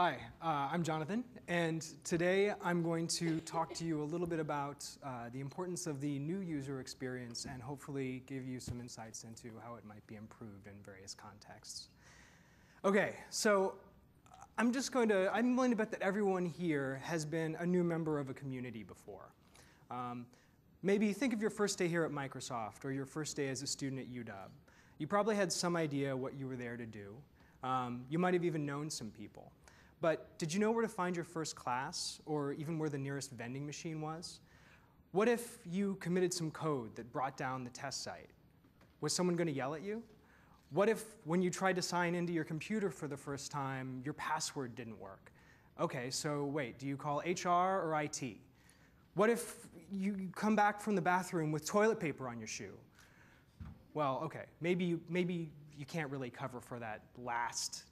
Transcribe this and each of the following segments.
Hi, I'm Jonathan, and today I'm going to talk to you a little bit about the importance of the new user experience and hopefully give you some insights into how it might be improved in various contexts. Okay, so I'm willing to bet that everyone here has been a new member of a community before. Maybe think of your first day here at Microsoft or your first day as a student at UW. You probably had some idea what you were there to do. You might have even known some people. But did you know where to find your first class, or even where the nearest vending machine was? What if you committed some code that brought down the test site? Was someone going to yell at you? What if, when you tried to sign into your computer for the first time, your password didn't work? Okay, so wait, do you call HR or IT? What if you come back from the bathroom with toilet paper on your shoe? Well, okay, maybe you can't really cover for that last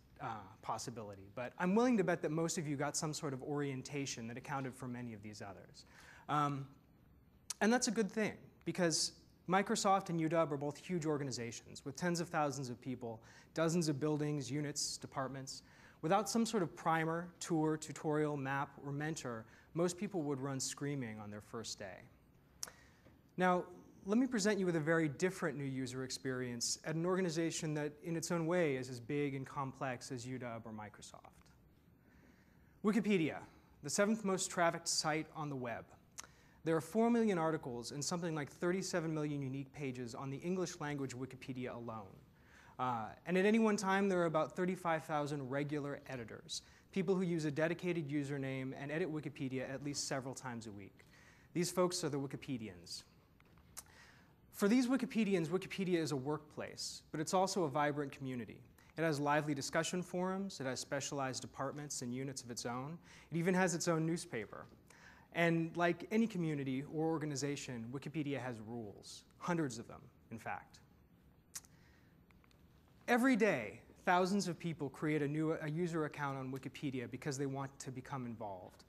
possibility, but I'm willing to bet that most of you got some sort of orientation that accounted for many of these others. And that's a good thing, because Microsoft and UW are both huge organizations with tens of thousands of people, dozens of buildings, units, departments. Without some sort of primer, tour, tutorial, map, or mentor, most people would run screaming on their first day. Now, let me present you with a very different new user experience at an organization that, in its own way, is as big and complex as UW or Microsoft. Wikipedia, the 7th most trafficked site on the web. There are 4 million articles and something like 37 million unique pages on the English language Wikipedia alone. And at any one time, there are about 35,000 regular editors, people who use a dedicated username and edit Wikipedia at least several times a week. These folks are the Wikipedians. For these Wikipedians, Wikipedia is a workplace, but it's also a vibrant community. It has lively discussion forums, it has specialized departments and units of its own, it even has its own newspaper. And like any community or organization, Wikipedia has rules, hundreds of them, in fact. Every day, thousands of people create a user account on Wikipedia because they want to become involved.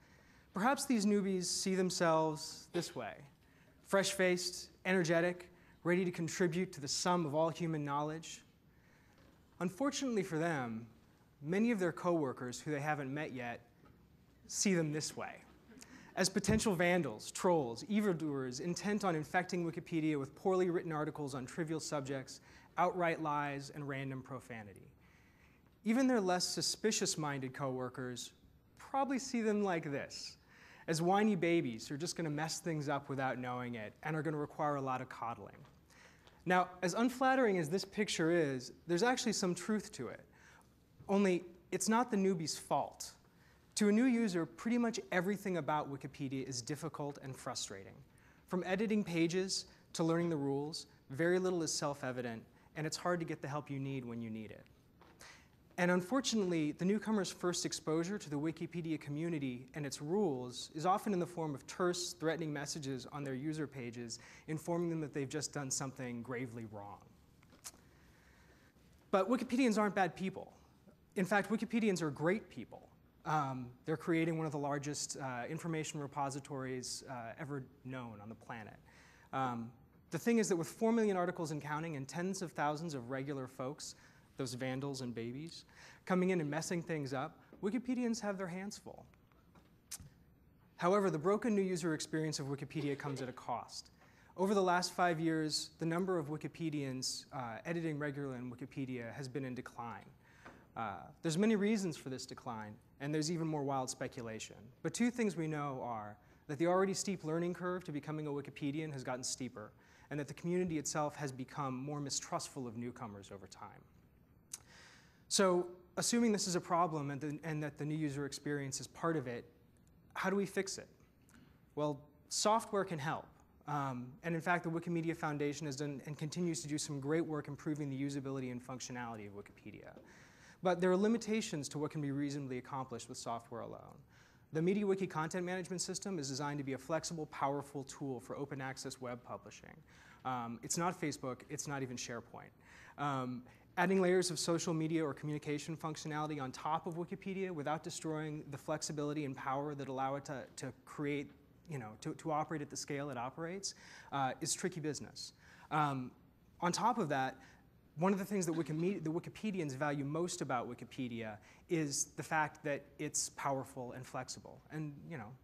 Perhaps these newbies see themselves this way: fresh-faced, energetic, ready to contribute to the sum of all human knowledge. Unfortunately for them, many of their coworkers who they haven't met yet see them this way, as potential vandals, trolls, evildoers intent on infecting Wikipedia with poorly written articles on trivial subjects, outright lies, and random profanity. Even their less suspicious-minded coworkers probably see them like this, as whiny babies who are just going to mess things up without knowing it and are going to require a lot of coddling. Now, as unflattering as this picture is, there's actually some truth to it. Only, it's not the newbie's fault. To a new user, pretty much everything about Wikipedia is difficult and frustrating. From editing pages to learning the rules, very little is self-evident, and it's hard to get the help you need when you need it. And unfortunately, the newcomer's first exposure to the Wikipedia community and its rules is often in the form of terse, threatening messages on their user pages, informing them that they've just done something gravely wrong. But Wikipedians aren't bad people. In fact, Wikipedians are great people. They're creating one of the largest information repositories ever known on the planet. The thing is that with 4 million articles and counting and tens of thousands of regular folks, those vandals and babies, coming in and messing things up, Wikipedians have their hands full. However, the broken new user experience of Wikipedia comes at a cost. Over the last 5 years, the number of Wikipedians editing regularly in Wikipedia has been in decline. There's many reasons for this decline, and there's even more wild speculation. But two things we know are that the already steep learning curve to becoming a Wikipedian has gotten steeper, and that the community itself has become more mistrustful of newcomers over time. So, assuming this is a problem and that the new user experience is part of it, how do we fix it? Well, software can help. And in fact, the Wikimedia Foundation has done and continues to do some great work improving the usability and functionality of Wikipedia. But there are limitations to what can be reasonably accomplished with software alone. The MediaWiki content management system is designed to be a flexible, powerful tool for open access web publishing. It's not Facebook, it's not even SharePoint. Adding layers of social media or communication functionality on top of Wikipedia without destroying the flexibility and power that allow it to create, to operate at the scale it operates is tricky business. On top of that, One of the things that the Wikipedians value most about Wikipedia is the fact that it's powerful and flexible. And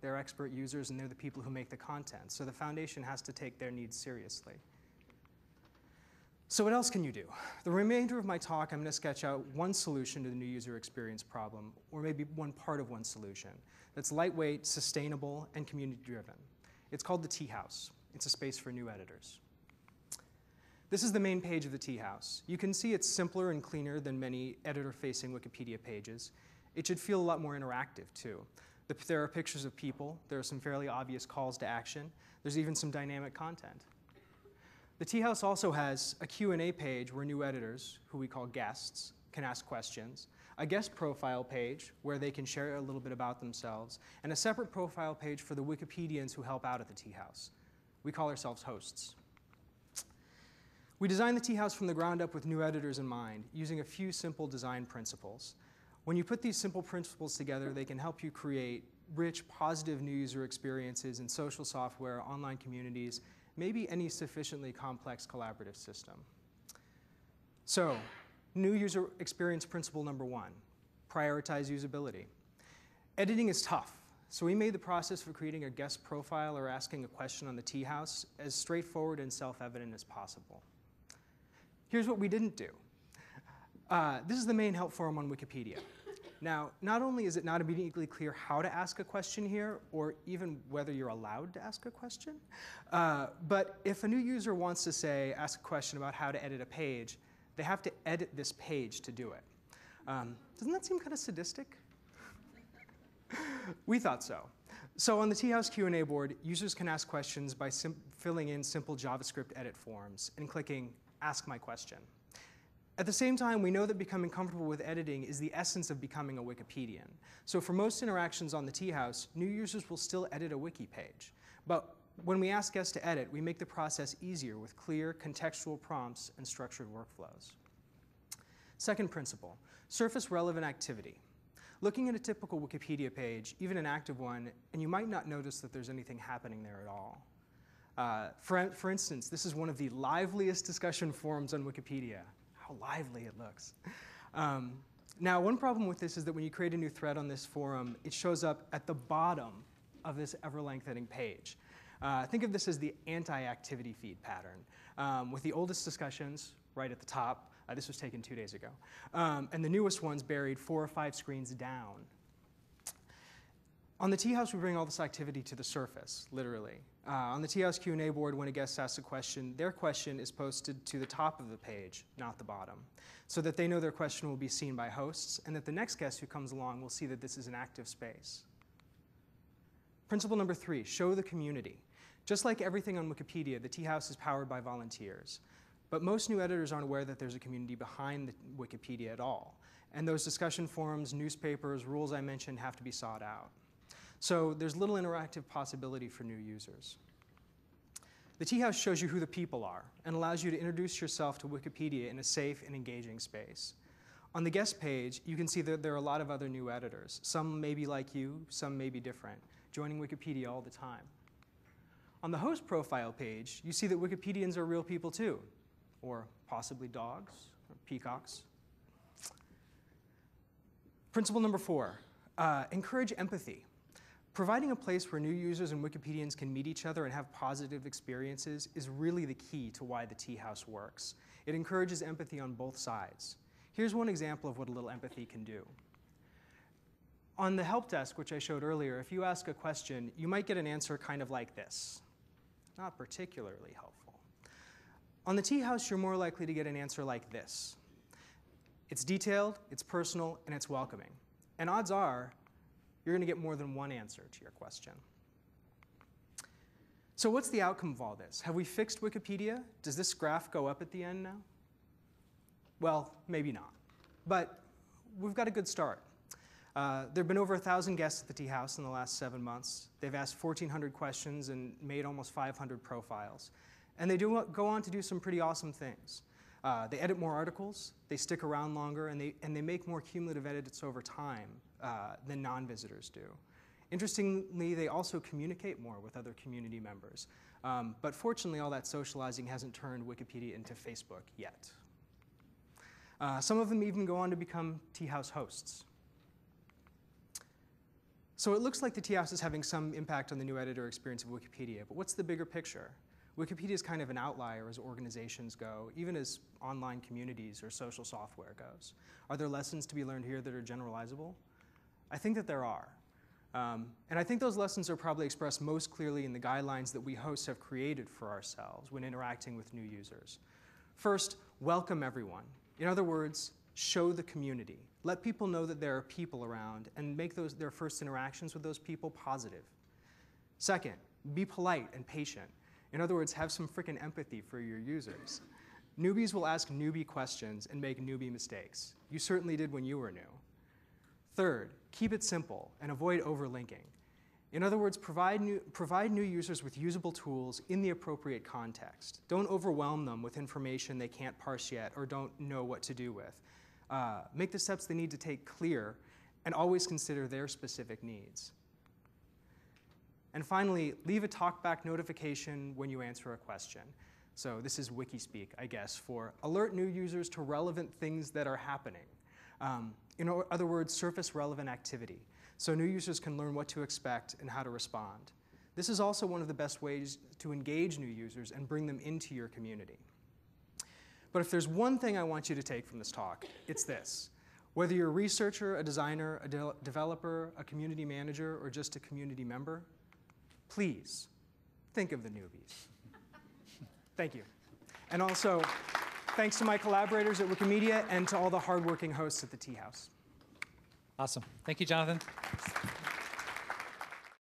they're expert users and they're the people who make the content. So the foundation has to take their needs seriously. So what else can you do? The remainder of my talk, I'm going to sketch out one solution to the new user experience problem, or maybe one part of one solution, that's lightweight, sustainable, and community-driven. It's called the Tea House. It's a space for new editors. This is the main page of the Tea House. You can see it's simpler and cleaner than many editor-facing Wikipedia pages. It should feel a lot more interactive, too. There are pictures of people. There are some fairly obvious calls to action. There's even some dynamic content. The Tea House also has a Q&A page where new editors, who we call guests, can ask questions, a guest profile page where they can share a little bit about themselves, and a separate profile page for the Wikipedians who help out at the Tea House. We call ourselves hosts. We designed the Tea House from the ground up with new editors in mind, using a few simple design principles. When you put these simple principles together, they can help you create rich, positive new user experiences in social software, online communities, maybe any sufficiently complex collaborative system. So, new user experience principle number 1, prioritize usability. Editing is tough, so we made the process for creating a guest profile or asking a question on the Tea House as straightforward and self-evident as possible. Here's what we didn't do. This is the main help forum on Wikipedia. Now, not only is it not immediately clear how to ask a question here, or even whether you're allowed to ask a question, but if a new user wants to ask a question about how to edit a page, they have to edit this page to do it. Doesn't that seem kind of sadistic? We thought so. So on the Tea House Q&A board, users can ask questions by filling in simple JavaScript edit forms and clicking Ask My Question. At the same time, we know that becoming comfortable with editing is the essence of becoming a Wikipedian. So for most interactions on the Tea House, new users will still edit a wiki page. But when we ask guests to edit, we make the process easier with clear, contextual prompts and structured workflows. Second principle, surface relevant activity. Looking at a typical Wikipedia page, even an active one, and you might not notice that there's anything happening there at all. For instance, this is one of the liveliest discussion forums on Wikipedia. How lively it looks. Now, one problem with this is that when you create a new thread on this forum, it shows up at the bottom of this ever-lengthening page. Think of this as the anti-activity feed pattern, with the oldest discussions right at the top. This was taken 2 days ago. And the newest ones buried 4 or 5 screens down. On the Tea House, we bring all this activity to the surface, literally. On the Tea House Q&A board, when a guest asks a question, their question is posted to the top of the page, not the bottom, so that they know their question will be seen by hosts, and that the next guest who comes along will see that this is an active space. Principle number 3, show the community. Just like everything on Wikipedia, the Tea House is powered by volunteers. But most new editors aren't aware that there's a community behind the Wikipedia at all. And those discussion forums, newspapers, rules I mentioned have to be sought out. So there's little interactive possibility for new users. The Tea House shows you who the people are and allows you to introduce yourself to Wikipedia in a safe and engaging space. On the guest page, you can see that there are a lot of other new editors. Some may be like you, some may be different, joining Wikipedia all the time. On the host profile page, you see that Wikipedians are real people too, or possibly dogs or peacocks. Principle number 4, encourage empathy. Providing a place where new users and Wikipedians can meet each other and have positive experiences is really the key to why the Tea House works. It encourages empathy on both sides. Here's one example of what a little empathy can do. On the help desk, which I showed earlier, if you ask a question, you might get an answer kind of like this. Not particularly helpful. On the Tea House, you're more likely to get an answer like this. It's detailed, it's personal, and it's welcoming. And odds are, you're going to get more than one answer to your question. So what's the outcome of all this? Have we fixed Wikipedia? Does this graph go up at the end now? Well, maybe not. But we've got a good start. There have been over 1,000 guests at the Tea House in the last 7 months. They've asked 1,400 questions and made almost 500 profiles. And they do go on to do some pretty awesome things. They edit more articles, they stick around longer, and they make more cumulative edits over time than non-visitors do. Interestingly, they also communicate more with other community members. But fortunately, all that socializing hasn't turned Wikipedia into Facebook yet. Some of them even go on to become tea house hosts. So it looks like the tea house is having some impact on the new editor experience of Wikipedia, but what's the bigger picture? Wikipedia is kind of an outlier as organizations go, even as online communities or social software goes. Are there lessons to be learned here that are generalizable? I think that there are. And I think those lessons are probably expressed most clearly in the guidelines that we hosts have created for ourselves when interacting with new users. First, welcome everyone. In other words, show the community. Let people know that there are people around and make their first interactions with those people positive. Second, be polite and patient. In other words, have some frickin' empathy for your users. Newbies will ask newbie questions and make newbie mistakes. You certainly did when you were new. Third, keep it simple and avoid overlinking. In other words, provide new users with usable tools in the appropriate context. Don't overwhelm them with information they can't parse yet or don't know what to do with. Make the steps they need to take clear and always consider their specific needs. And finally, leave a talkback notification when you answer a question. So this is Wikispeak, I guess, for alert new users to relevant things that are happening. In other words, surface relevant activity, so new users can learn what to expect and how to respond. This is also one of the best ways to engage new users and bring them into your community. But if there's one thing I want you to take from this talk, it's this. Whether you're a researcher, a designer, a developer, a community manager, or just a community member, please think of the newbies. Thank you. And also, thanks to my collaborators at Wikimedia and to all the hardworking hosts at the Tea House. Awesome. Thank you, Jonathan.